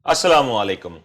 अस्सलामुअलैकुम।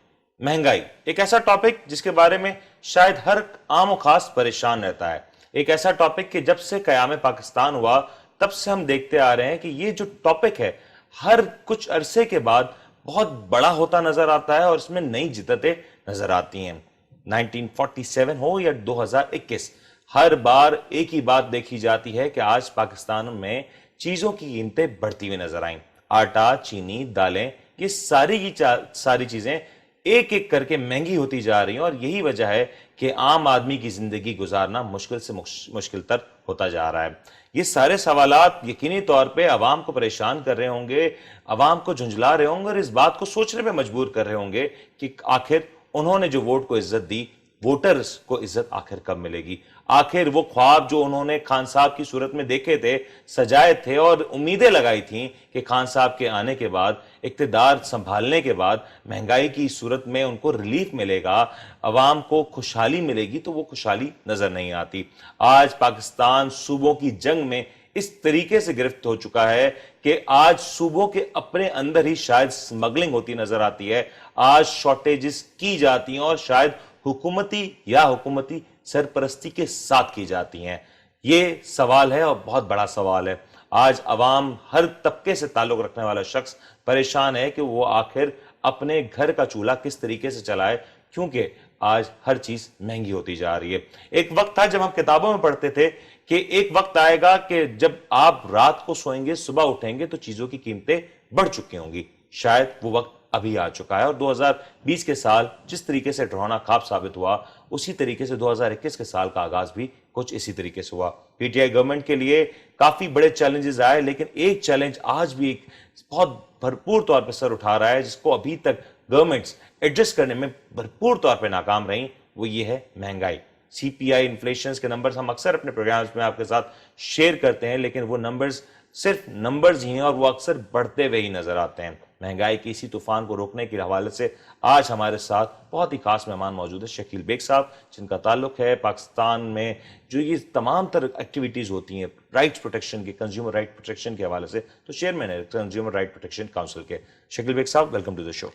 महंगाई एक ऐसा टॉपिक जिसके बारे में शायद हर आम और खास परेशान रहता है। एक ऐसा टॉपिक कि जब से कयाम पाकिस्तान हुआ तब से हम देखते आ रहे हैं कि ये जो टॉपिक है हर कुछ अरसे के बाद बहुत बड़ा होता नजर आता है और इसमें नई जिद्दतें नजर आती हैं। 1947 हो या 2021, हर बार एक ही बात देखी जाती है कि आज पाकिस्तान में चीजों की कीमतें बढ़ती हुई नजर आईं। आटा, चीनी, दालें, ये सारी चीजें एक एक करके महंगी होती जा रही हैं और यही वजह है कि आम आदमी की जिंदगी गुजारना मुश्किल से मुश्किल तर होता जा रहा है। ये सारे सवालात यकीनी तौर पे अवाम को परेशान कर रहे होंगे, अवाम को झुंझला रहे होंगे और इस बात को सोचने पे मजबूर कर रहे होंगे कि आखिर उन्होंने जो वोट को इज्जत दी, वोटर्स को इज्जत आखिर कब मिलेगी। आखिर वो ख्वाब जो उन्होंने खान साहब की सूरत में देखे थे, सजाए थे और उम्मीदें लगाई थी कि खान साहब के आने के बाद, इक्तिदार संभालने के बाद महंगाई की सूरत में उनको रिलीफ मिलेगा, अवाम को खुशहाली मिलेगी, तो वो खुशहाली नजर नहीं आती। आज पाकिस्तान सूबों की जंग में इस तरीके से गिरफ्त हो चुका है कि आज सूबों के अपने अंदर ही शायद स्मगलिंग होती नजर आती है। आज शॉर्टेजेस की जाती हैं और शायद हुकूमती सरपरस्ती के साथ की जाती हैं। ये सवाल है और बहुत बड़ा सवाल है। आज अवाम, हर तबके से ताल्लुक रखने वाला शख्स परेशान है कि वो आखिर अपने घर का चूल्हा किस तरीके से चलाए, क्योंकि आज हर चीज महंगी होती जा रही है। एक वक्त था जब हम किताबों में पढ़ते थे कि एक वक्त आएगा कि जब आप रात को सोएंगे, सुबह उठेंगे तो चीजों की कीमतें बढ़ चुकी होंगी। शायद वो वक्त अभी आ चुका है और 2020 के साल जिस तरीके से डरावना ख्वाब साबित हुआ, उसी तरीके से 2021 के साल का आगाज भी कुछ इसी तरीके से हुआ। पीटीआई गवर्नमेंट के लिए काफी बड़े चैलेंजेस आए, लेकिन एक चैलेंज आज भी एक बहुत भरपूर तौर पर सर उठा रहा है, जिसको अभी तक गवर्नमेंट्स एडजस्ट करने में भरपूर तौर पर नाकाम रही। वो ये है महंगाई। सीपीआई, इन्फ्लेशन के नंबर्स हम अक्सर अपने प्रोग्राम्स में आपके साथ शेयर करते हैं, लेकिन वो नंबर्स सिर्फ नंबर्स ही हैं और वो अक्सर बढ़ते हुए ही नजर आते हैं। महंगाई की इसी तूफान को रोकने के हवाले से आज हमारे साथ बहुत ही खास मेहमान मौजूद है, शकील बेग साहब, जिनका ताल्लुक है पाकिस्तान में जो ये तमाम तरह एक्टिविटीज होती हैं राइट्स प्रोटेक्शन की, कंज्यूमर राइट प्रोटेक्शन के हवाले से, तो चेयरमैन है कंज्यूमर राइट प्रोटेक्शन काउंसिल के। शकील बेग साहब, welcome to the show.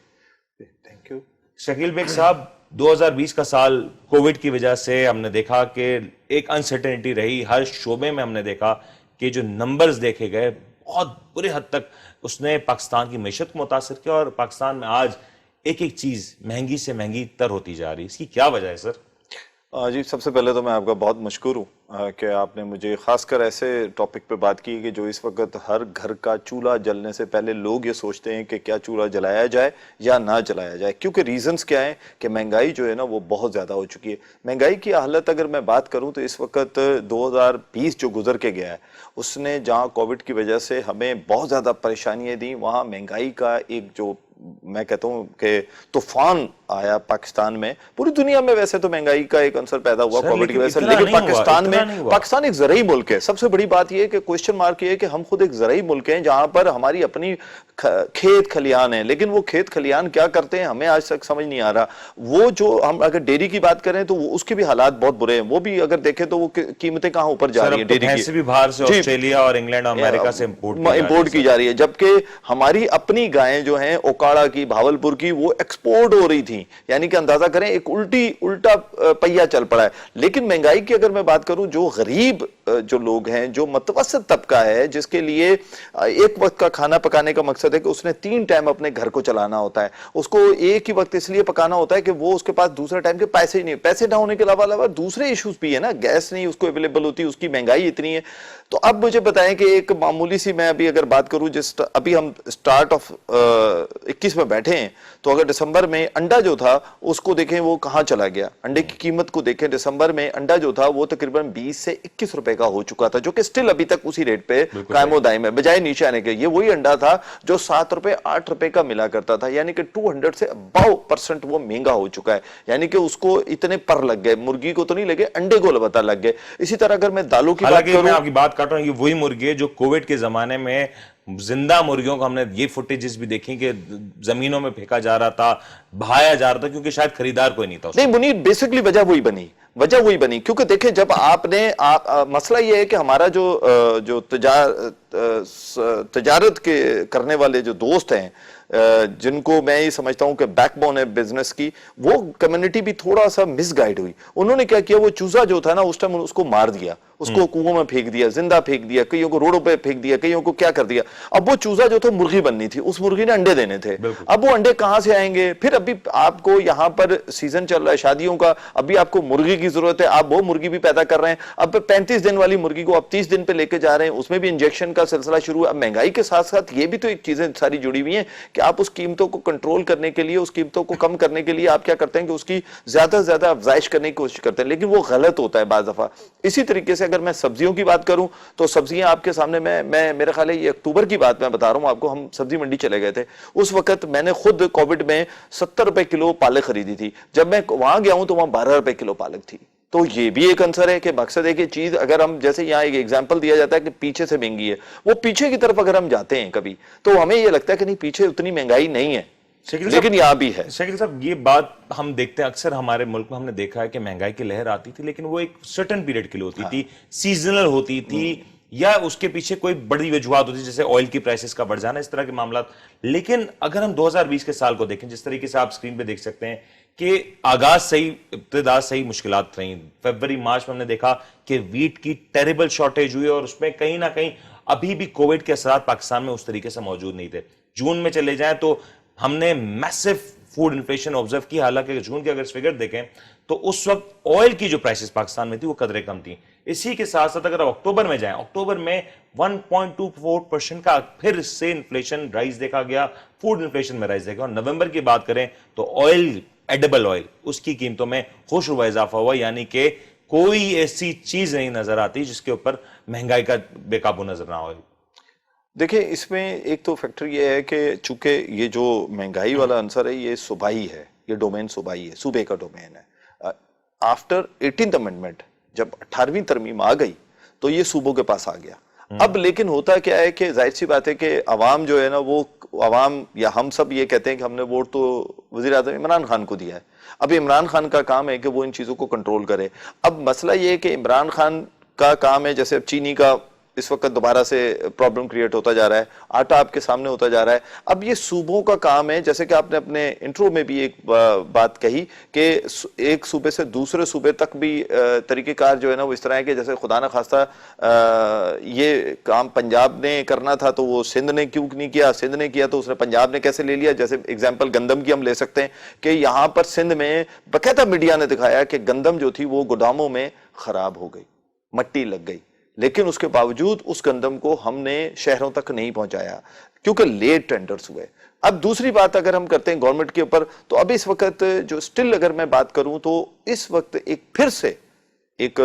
Thank you. Shakeel Baig साहब, 2020 का साल कोविड की वजह से हमने देखा कि एक अनसर्टेनिटी रही हर शोबे में। हमने देखा कि जो नंबर्स देखे गए बहुत बुरे हद तक उसने पाकिस्तान की मैशत को मुतासिर किया और पाकिस्तान में आज एक एक चीज महंगी से महंगी तर होती जा रही है। इसकी क्या वजह है सर? जी, सबसे पहले तो मैं आपका बहुत मशकूर हूँ कि आपने मुझे खासकर ऐसे टॉपिक पे बात की कि जो इस वक्त हर घर का चूल्हा जलने से पहले लोग ये सोचते हैं कि क्या चूल्हा जलाया जाए या ना जलाया जाए, क्योंकि रीजंस क्या है कि महंगाई जो है ना वो बहुत ज़्यादा हो चुकी है। महंगाई की हालत अगर मैं बात करूँ तो इस वक्त 2020 जो गुजर के गया है, उसने जहाँ कोविड की वजह से हमें बहुत ज़्यादा परेशानियाँ दी, वहाँ महंगाई का एक जो मैं कहता हूँ कि तूफान आया पाकिस्तान में। पूरी दुनिया में वैसे तो महंगाई का एक अंसर पैदा हुआ कोविड की वजह से, लेकिन पाकिस्तान एक ज़राई मुल्क है। सबसे बड़ी बात यह है कि क्वेश्चन मार्क ये है कि हम खुद एक ज़राई मुल्क हैं जहां पर हमारी अपनी खेत खलियान है, लेकिन वो खेत खलियान क्या करते हैं हमें आज तक समझ नहीं आ रहा। वो जो हम अगर डेयरी की बात करें तो उसके भी हालात बहुत बुरे हैं, वो भी अगर देखें तो वो कीमतें कहां ऊपर जा रही है। डेयरी की भी बाहर से ऑस्ट्रेलिया और इंग्लैंड और अमेरिका से इंपोर्ट की जा रही है, जबकि हमारी अपनी गायें जो हैं ओकाड़ा की, भावलपुर की, वो एक्सपोर्ट हो रही थी। यानी कि अंदाजा करें एक उल्टा पहिया चल पड़ा है। लेकिन महंगाई की अगर मैं बात करूं, जो गरीब जो लोग हैं, जो मतवसत तबका है, जिसके लिए एक वक्त का खाना पकाने का मकसद है कि उसने 3 टाइम अपने घर को चलाना होता है, उसको एक ही वक्त इसलिए पकाना होता है कि वो उसके पास दूसरे टाइम के पैसे ही नहीं, पैसे ना होने के अलावा दूसरे इश्यूज भी है ना, गैस नहीं उसको अवेलेबल होती, उसकी महंगाई इतनी है। तो अब मुझे बताएं कि एक मामूली सी मैं अभी अगर बात करूं, जिस अभी हम स्टार्ट ऑफ 21 में बैठे हैं, तो अगर दिसंबर में अंडा जो था उसको देखें वो कहां चला गया, अंडे की कीमत को देखें, दिसंबर में अंडा जो था वो तकरीबन 20 से 21 रुपए का हो चुका था, जो कि स्टिल अभी तक उसी रेट पे कायमो दायम है, बजाय नीचे आने के। ये वही अंडा था जो 7 रुपए 8 रुपए का मिला करता था, यानी कि 200 से अबाव% वो महंगा हो चुका है। यानी कि उसको इतने पर लग गए, मुर्गी को तो नहीं लगे, अंडे को अलबत्ता लग गए। इसी तरह अगर मैं दालों की बात करूं, आपकी बात काट रहा हूं, ये वही मुर्गी है जो कोविड के जमाने में जिंदा मुर्गियों को हमने ये फुटेजेस भी देखी कि जमीनों में फेंका जा रहा था, बहाया जा रहा था, क्योंकि शायद खरीदार कोई नहीं था। नहीं मुनीर, बेसिकली वजह वही बनी क्योंकि देखिए जब आपने मसला ये है कि हमारा जो तजारत के करने वाले जो दोस्त हैं, जिनको मैं ये समझता हूं कि बैकबोन है बिजनेस की, वो कम्युनिटी भी थोड़ा सा मिसगाइड हुई। उन्होंने क्या किया, वो चूजा जो था ना उस टाइम उसको मार दिया, उसको कुओं में फेंक दिया, जिंदा फेंक दिया, कईयों को रोडों पे फेंक दिया, कईयों को क्या कर दिया। अब वो चूजा जो था मुर्गी बननी थी, उस मुर्गी ने अंडे देने थे। अब वो अंडे कहां से आएंगे? फिर अभी आपको यहां पर सीजन चल रहा है शादियों का, अभी आपको मुर्गी की जरूरत है, आप वो मुर्गी भी पैदा कर रहे हैं। अब 35 दिन वाली मुर्गी को आप 30 दिन पे लेके जा रहे हैं, उसमें भी इंजेक्शन का सिलसिला शुरू है। अब महंगाई के साथ साथ ये भी तो एक चीजें सारी जुड़ी हुई हैं कि आप उस कीमतों को कंट्रोल करने के लिए, उस कीमतों को कम करने के लिए आप क्या करते हैं कि उसकी ज्यादा से ज्यादा अफजाइश करने की कोशिश करते हैं, लेकिन वो गलत होता है बाज दफा। इसी तरीके से अगर मैं सब्जियों की बात करूं तो सब्जियां आपके सामने, मैं मेरा ख्याल है ये अक्टूबर की बात मैं बता रहा हूं आपको, हम सब्जी मंडी चले गए थे। उस वक्त मैंने खुद कोविड में 70 रुपए किलो पालक खरीदी थी। जब मैं वहां गया हूं तो वहां 12 रुपए किलो पालक थी। तो ये भी एक आंसर है कि मकसद है कि चीज अगर हम, जैसे यहाँ एक एग्जांपल दिया जाता है कि पीछे से महंगी है, वो पीछे की तरफ अगर हम जाते हैं कभी तो हमें ये लगता है कि नहीं, पीछे उतनी महंगाई नहीं है, लेकिन यहां भी है। शकील साहब, ये बात हम देखते हैं अक्सर हमारे मुल्क में, हमने देखा है कि महंगाई की लहर आती थी लेकिन वो एक सर्टेन पीरियड के लिए होती थी, सीजनल होती थी, या उसके पीछे कोई बड़ी वजूहत होती है जैसे ऑयल की प्राइसेस का बढ़ जाना, इस तरह के मामला। लेकिन अगर हम 2020 के साल को देखें, जिस तरीके से आप स्क्रीन पे देख सकते हैं कि आगाज सही, इब्तिदा सही मुश्किलात रही। फरवरी मार्च में हमने देखा कि वीट की टेरिबल शॉर्टेज हुई और उसमें कहीं ना कहीं अभी भी कोविड के असरात पाकिस्तान में उस तरीके से मौजूद नहीं थे। जून में चले जाएं तो हमने मैसिव फूड इन्फ्लेशन ऑब्जर्व की, हालांकि जून के अगर फिगर देखें तो उस वक्त ऑयल की जो प्राइसेस पाकिस्तान में थी वो कदरे कम थी। इसी के साथ साथ अगर अक्टूबर में जाएं, अक्टूबर में 1.24% का फिर से इन्फ्लेशन राइज देखा गया, फूड इन्फ्लेशन में राइज देखा। और नवंबर की बात करें तो ऑयल, एडिबल ऑयल, उसकी कीमतों में खुशरुबा इजाफा हुआ, यानी कि कोई ऐसी चीज नहीं नजर आती जिसके ऊपर महंगाई का बेकाबू नजर ना हो। देखिए, इसमें एक तो फैक्टर ये है कि चूंकि ये जो महंगाई वाला आंसर है ये सूबाई है, ये डोमेन सूबाई है, सूबे का डोमेन है। आफ्टर 18th अमेंडमेंट जब 18वीं तरमीम आ गई तो ये सूबों के पास आ गया। अब लेकिन होता क्या है कि जाहिर सी बात है कि अवाम जो है ना, वो अवाम या हम सब ये कहते हैं कि हमने वोट तो वजीर आज़म इमरान खान को दिया है। अब इमरान खान का काम है कि वो इन चीजों को कंट्रोल करे। अब मसला ये है कि इमरान खान का काम है, जैसे अब चीनी का इस वक्त दोबारा से प्रॉब्लम क्रिएट होता जा रहा है, आटा आपके सामने होता जा रहा है। अब ये सूबों का काम है, जैसे कि आपने अपने इंट्रो में भी एक बात कही कि एक सूबे से दूसरे सूबे तक भी तरीकेकार जो है ना वो इस तरह है कि जैसे खुदा न खास्ता ये काम पंजाब ने करना था तो वो सिंध ने क्यों नहीं किया, सिंध ने किया तो उसने पंजाब ने कैसे ले लिया। जैसे एग्जाम्पल गंदम की हम ले सकते हैं कि यहाँ पर सिंध में बाकायदा मीडिया ने दिखाया कि गंदम जो थी वो गोदामों में खराब हो गई, मट्टी लग गई, लेकिन उसके बावजूद उस गंदम को हमने शहरों तक नहीं पहुंचाया क्योंकि लेट टेंडर्स हुए। अब दूसरी बात अगर हम करते हैं गवर्नमेंट के ऊपर, तो अब इस वक्त जो स्टिल अगर मैं बात करूं तो इस वक्त एक फिर से एक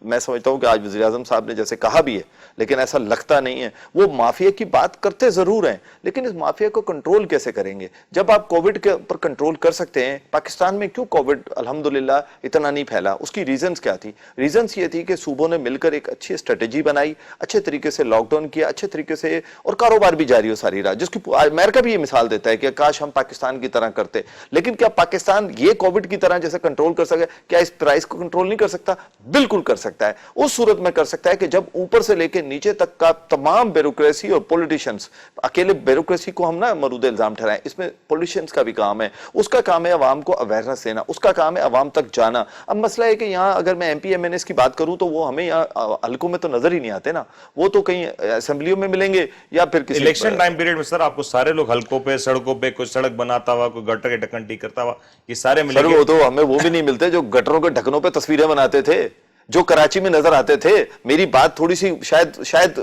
मैं समझता हूं कि आज वज़ीर आज़म साहब ने जैसे कहा भी है, लेकिन ऐसा लगता नहीं है। वो माफिया की बात करते जरूर हैं, लेकिन इस माफिया को कंट्रोल कैसे करेंगे? जब आप कोविड के ऊपर कंट्रोल कर सकते हैं, पाकिस्तान में क्यों कोविड अल्हम्दुलिल्लाह इतना नहीं फैला? उसकी रीजंस क्या थी? रीजंस ये थी कि सूबों ने मिलकर एक अच्छी स्ट्रेटेजी बनाई, अच्छे तरीके से लॉकडाउन किया, अच्छे तरीके से, और कारोबार भी जारी हो सारी रात, जिसकी अमेरिका भी ये मिसाल देता है कि काश हम पाकिस्तान की तरह करते। लेकिन क्या पाकिस्तान ये कोविड की तरह जैसे कंट्रोल कर सके? क्या इस प्राइस को कंट्रोल नहीं कर सकता? बिल्कुल कर सकता है। उस सूरत में कर सकता है कि जब ऊपर से लेकर नीचे तक का तमाम ब्यूरोक्रेसी और पॉलिटिशियंस, अकेले ब्यूरोक्रेसी को हम ना मरूद इल्जाम ठहराएं, इसमें पॉलिटिशियंस का भी काम है, उसका काम है अवाम को अवेयरनेस देना, उसका काम है अवाम तक जाना। अब मसला है कि यहाँ अगर मैं एमपी एमएनएस की बात करूं तो वो हमें यहाँ हल्कों में तो नजर ही नहीं आते ना, वो तो कहीं असेंबलियों में मिलेंगे या फिर किसी इलेक्शन टाइम पीरियड में सर आपको सारे लोग हल्कों पे, सड़कों पे, कोई सड़क बनाता हुआ, कोई गटर के ढक्कन ठीक करता हुआ, ये सारे मिलेंगे। वो तो हमें वो भी नहीं मिलते जो गटरों के ढक्कनों पे तस्वीरें बनाते थे, जो कराची में नजर आते थे। मेरी बात थोड़ी सी शायद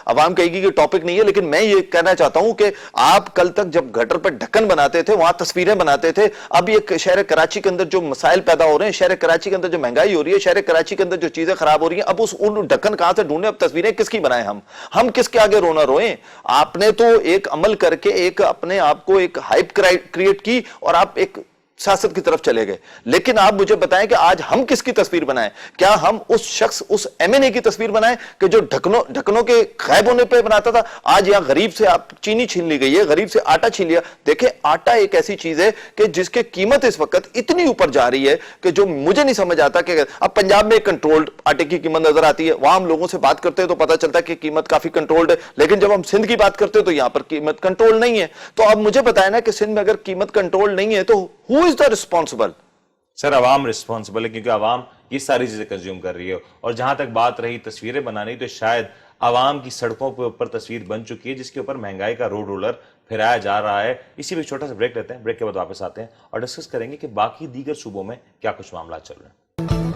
आवाम कहेगी कि टॉपिक नहीं है, लेकिन मैं ये कहना चाहता हूं कि आप कल तक जब गटर पर ढक्कन बनाते थे, वहां तस्वीरें बनाते थे। अब ये शहर कराची के अंदर जो मसाइल पैदा हो रहे हैं, शहर कराची के अंदर जो महंगाई हो रही है, शहर कराची के अंदर जो चीजें खराब हो रही हैं, अब उन ढक्कन कहां से ढूंढे? अब तस्वीरें किसकी बनाए? हम किसके आगे रोना रोए? आपने तो एक अमल करके एक अपने आप को एक हाइप क्रिएट की और आप एक सियासत की तरफ चले गए। लेकिन आप मुझे बताएं कि आज हम किसकी तस्वीर बनाएं? क्या हम उस शख्स, उस एमएनए की तस्वीर बनाएं कि जो ढक्कनों के गायब होने पे बनाता था? आज यहां गरीब से आप चीनी छीन ली गई है, गरीब से आटा छीन लिया। देखिए, आटा एक ऐसी चीज है कि जिसकी कीमत इस वक्त इतनी ऊपर जा रही है कि जो मुझे नहीं समझ आता कि अब पंजाब में कंट्रोल्ड आटे की कीमत नजर आती है, वहां हम लोगों से बात करते हैं तो पता चलता है कि कीमत काफी कंट्रोल्ड है, लेकिन जब हम सिंध की बात करते हैं तो यहां पर कीमत कंट्रोल नहीं है। तो अब मुझे बताया ना कि सिंध में अगर कीमत कंट्रोल नहीं है तो who is the responsible? Sir, Awam responsible है, क्योंकि अवाम ये सारी चीजें कंज्यूम कर रही है। और जहां तक बात रही तस्वीरें बनाने, तो शायद अवाम की सड़कों के ऊपर तस्वीर बन चुकी है जिसके ऊपर महंगाई का रोड रोलर फिराया जा रहा है। इसी में एक छोटा सा ब्रेक लेते हैं, ब्रेक के बाद वापस आते हैं और डिस्कस करेंगे कि बाकी दीगर सूबों में क्या कुछ मामला चल रहे हैं।